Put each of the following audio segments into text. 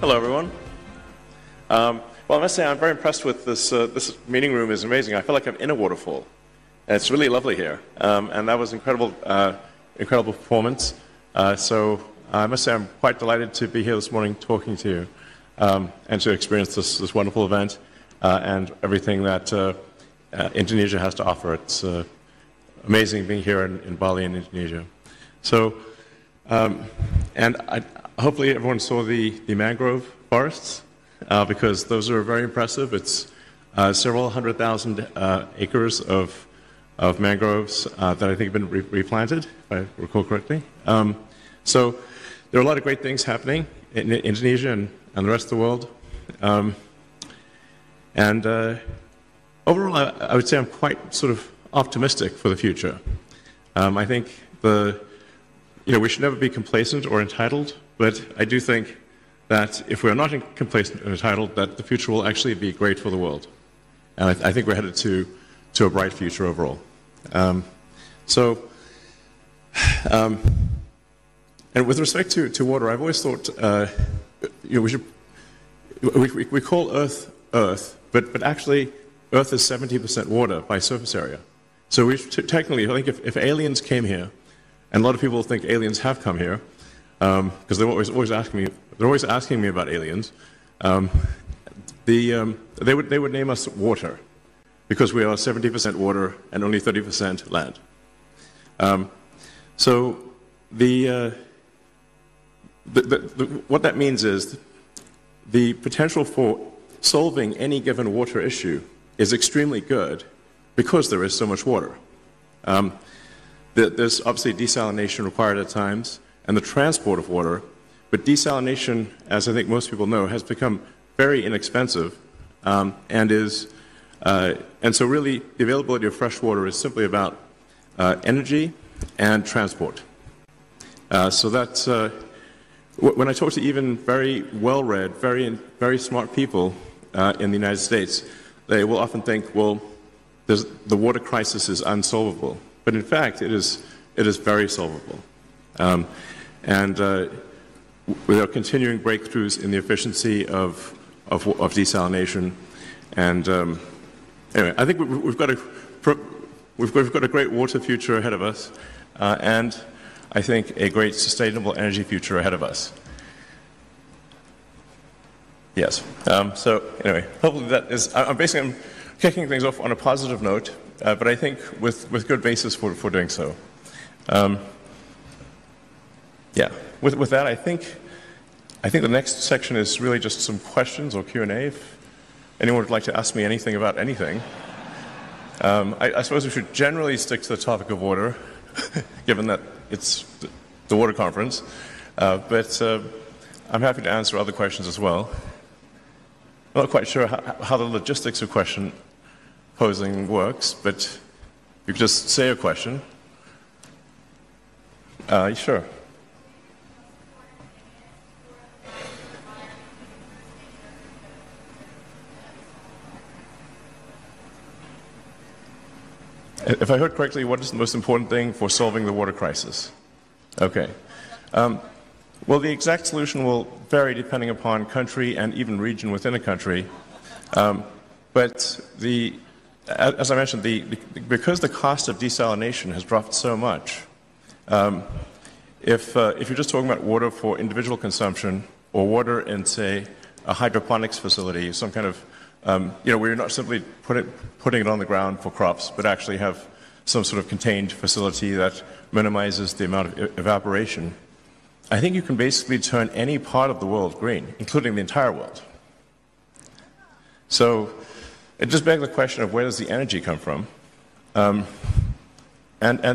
Hello, everyone. Well, I must say I'm very impressed with this. This meeting room is amazing. I feel like I'm in a waterfall. And it's really lovely here, and that was incredible, incredible performance. So I must say I'm quite delighted to be here this morning talking to you and to experience this wonderful event and everything that Indonesia has to offer. It's amazing being here in Bali in Indonesia. So, hopefully everyone saw the mangrove forests because those are very impressive. It's several 100,000 acres of mangroves that I think have been replanted, if I recall correctly. So there are a lot of great things happening in Indonesia and the rest of the world. Overall, I would say I'm quite sort of optimistic for the future. I think we should never be complacent or entitled, but I do think that if we're not complacent and entitled, that the future will actually be great for the world. And I think we're headed to a bright future overall. And with respect to water, I've always thought we call Earth Earth, but actually Earth is 70% water by surface area. So we technically, I think if aliens came here, and a lot of people think aliens have come here, because they're always asking me about aliens. They would name us water, because we are 70% water and only 30% land. What that means is the potential for solving any given water issue is extremely good because there is so much water. There's obviously desalination required at times and the transport of water, but desalination, as I think most people know, has become very inexpensive and so really the availability of fresh water is simply about energy and transport. So that's when I talk to even very well-read, very smart people in the United States, they will often think, well, the water crisis is unsolvable. But in fact, it is very solvable. There are continuing breakthroughs in the efficiency of desalination. And anyway, I think we've got a great water future ahead of us, and I think a great sustainable energy future ahead of us. Yes. So anyway, hopefully that is. I'm kicking things off on a positive note, but I think with good basis for doing so. Yeah. With that, I think the next section is really just some questions or Q&A. If anyone would like to ask me anything about anything, I suppose we should generally stick to the topic of water, given that it's the water conference. But I'm happy to answer other questions as well. I'm not quite sure how the logistics of question posing works, but you could just say a question. Sure. If I heard correctly, what is the most important thing for solving the water crisis? Okay. Well, the exact solution will vary depending upon country and even region within a country. But as I mentioned, because the cost of desalination has dropped so much, if you're just talking about water for individual consumption or water in, say, a hydroponics facility, some kind of where you're not simply putting it on the ground for crops, but actually have some sort of contained facility that minimizes the amount of evaporation, I think you can basically turn any part of the world green, including the entire world. So it just begs the question of where does the energy come from? And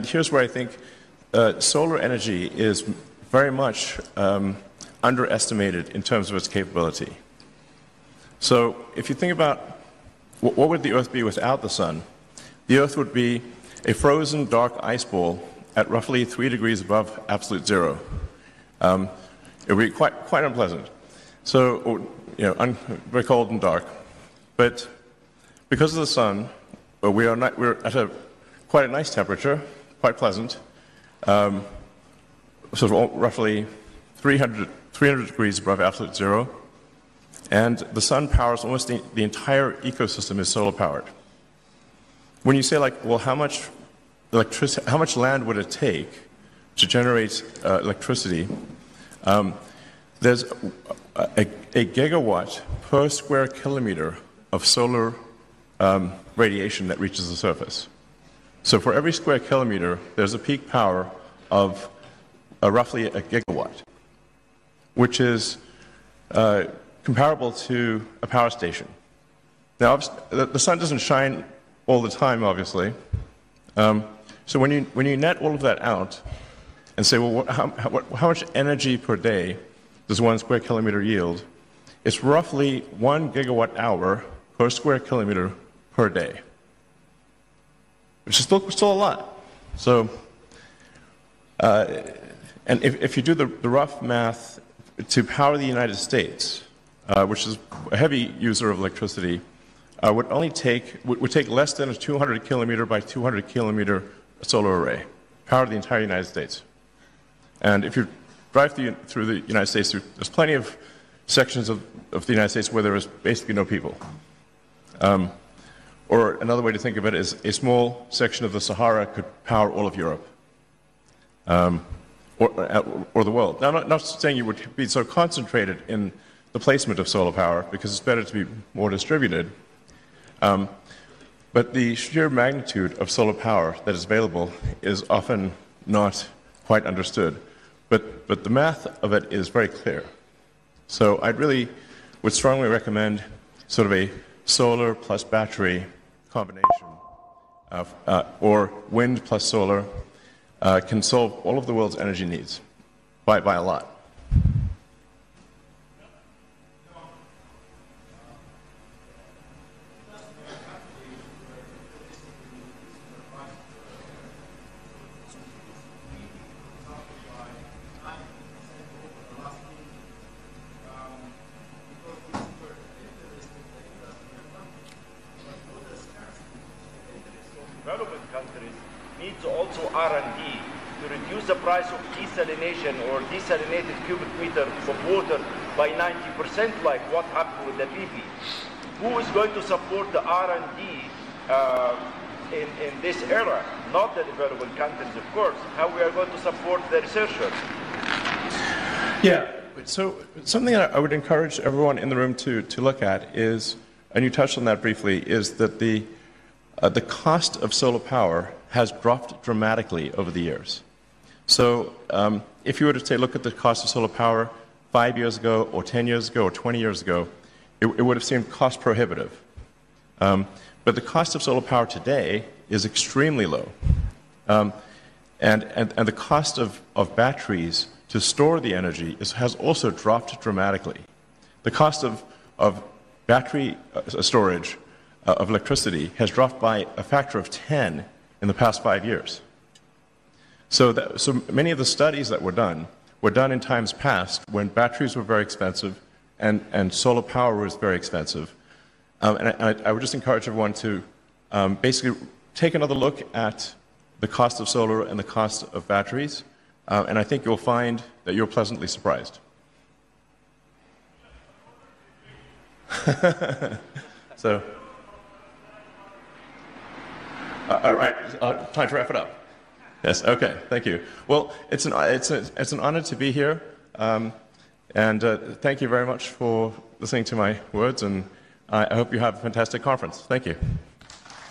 here's where I think solar energy is very much underestimated in terms of its capability. So if you think about what would the Earth be without the sun, the Earth would be a frozen dark ice ball at roughly 3 degrees above absolute zero. It would be quite unpleasant. So, very cold and dark. But because of the sun, we're at quite a nice temperature, quite pleasant, sort of roughly 300 degrees above absolute zero. And the sun powers almost the entire ecosystem is solar powered. When you say, like, well, how much land would it take to generate electricity? There's a gigawatt per square kilometer of solar radiation that reaches the surface. So for every square kilometer, there's a peak power of roughly a gigawatt, which is comparable to a power station. Now, the sun doesn't shine all the time, obviously. So when you net all of that out and say, well, how much energy per day does 1 square kilometer yield? It's roughly 1 gigawatt hour per square kilometer per day, which is still a lot. So, and if you do the rough math, to power the United States, which is a heavy user of electricity, would take less than a 200 kilometer by 200 kilometer solar array, power the entire United States. And if you drive through the United States, there's plenty of sections of the United States where there is basically no people. Or another way to think of it is a small section of the Sahara could power all of Europe, or the world. Now, I'm not saying you would be so concentrated in the placement of solar power, because it's better to be more distributed. But the sheer magnitude of solar power that is available is often not quite understood. But the math of it is very clear. So I really would strongly recommend sort of a solar plus battery combination, or wind plus solar, can solve all of the world's energy needs by a lot. Developing countries needs also R&D to reduce the price of desalination or desalinated cubic meter of water by 90%, like what happened with the BP. Who is going to support the R&D in this era? Not the developing countries, of course. How we are going to support the researchers? Yeah, so something that I would encourage everyone in the room to look at is, and you touched on that briefly, is that the cost of solar power has dropped dramatically over the years. So if you were to look at the cost of solar power 5 years ago, or 10 years ago, or 20 years ago, it would have seemed cost prohibitive. But the cost of solar power today is extremely low. And the cost of batteries to store the energy has also dropped dramatically. The cost of battery storage of electricity has dropped by a factor of 10 in the past 5 years. So many of the studies that were done in times past when batteries were very expensive and solar power was very expensive. And I would just encourage everyone to basically take another look at the cost of solar and the cost of batteries, and I think you'll find that you're pleasantly surprised. So. All right, time to wrap it up. Yes, okay, thank you. Well, it's an honor to be here, and thank you very much for listening to my words, and I hope you have a fantastic conference. Thank you.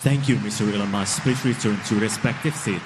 Thank you, Mr. Elon Musk. Please return to respective seat.